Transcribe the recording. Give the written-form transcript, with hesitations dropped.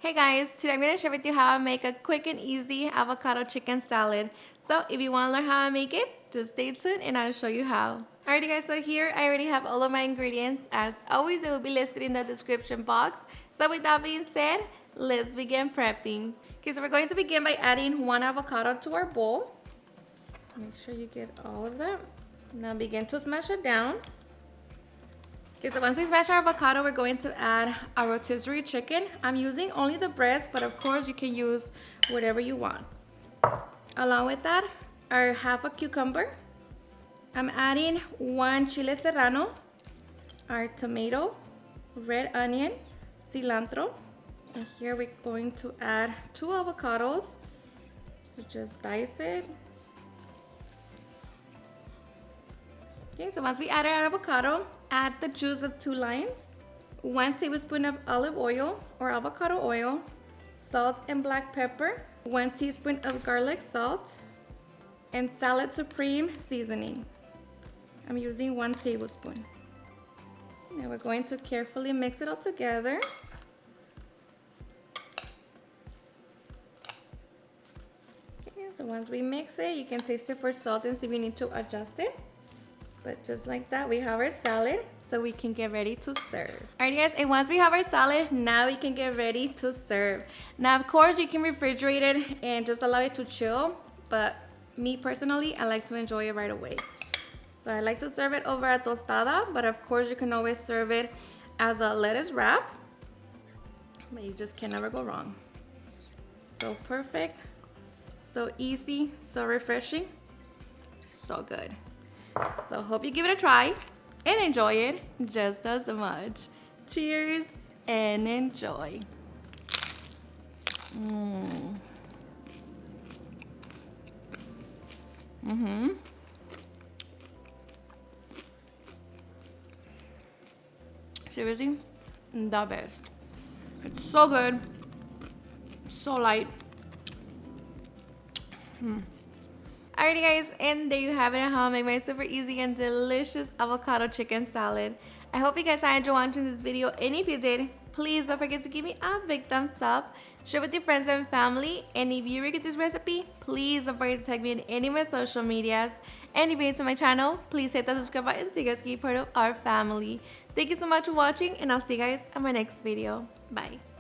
Hey guys, today I'm going to share with you how I make a quick and easy avocado chicken salad. So if you want to learn how I make it, just stay tuned and I'll show you how. Alrighty guys, so here I already have all of my ingredients. As always, it will be listed in the description box. So with that being said, let's begin prepping. Okay, so we're going to begin by adding 1 avocado to our bowl. Make sure you get all of that. Now begin to smash it down. Okay, so once we smash our avocado, we're going to add our rotisserie chicken. I'm using only the breast, but of course you can use whatever you want. Along with that, our half a cucumber. I'm adding 1 chile serrano, our tomato, red onion, cilantro. And here we're going to add 2 avocados. So just dice it. Okay, so once we add our avocado, add the juice of 2 limes, 1 tablespoon of olive oil or avocado oil, salt and black pepper, 1 teaspoon of garlic salt, and Salad Supreme seasoning. I'm using 1 tablespoon. Now we're going to carefully mix it all together. Okay, so once we mix it, you can taste it for salt and see if you need to adjust it. But just like that, we have our salad, so we can get ready to serve. Alright guys, and once we have our salad, now we can get ready to serve. Now of course you can refrigerate it and just allow it to chill, but me personally, I like to enjoy it right away. So I like to serve it over a tostada, but of course you can always serve it as a lettuce wrap, but you just can never go wrong. So perfect, so easy, so refreshing, so good. So hope you give it a try and enjoy it just as much. Cheers and enjoy. Seriously, the best. It's so good, so light. Alrighty guys, and there you have it, how I make my super easy and delicious avocado chicken salad. I hope you guys enjoyed watching this video, and if you did, please don't forget to give me a big thumbs up, share with your friends and family, and if you get this recipe, please don't forget to tag me in any of my social medias, and if you're new to my channel, please hit that subscribe button so you guys can be part of our family. Thank you so much for watching, and I'll see you guys in my next video. Bye.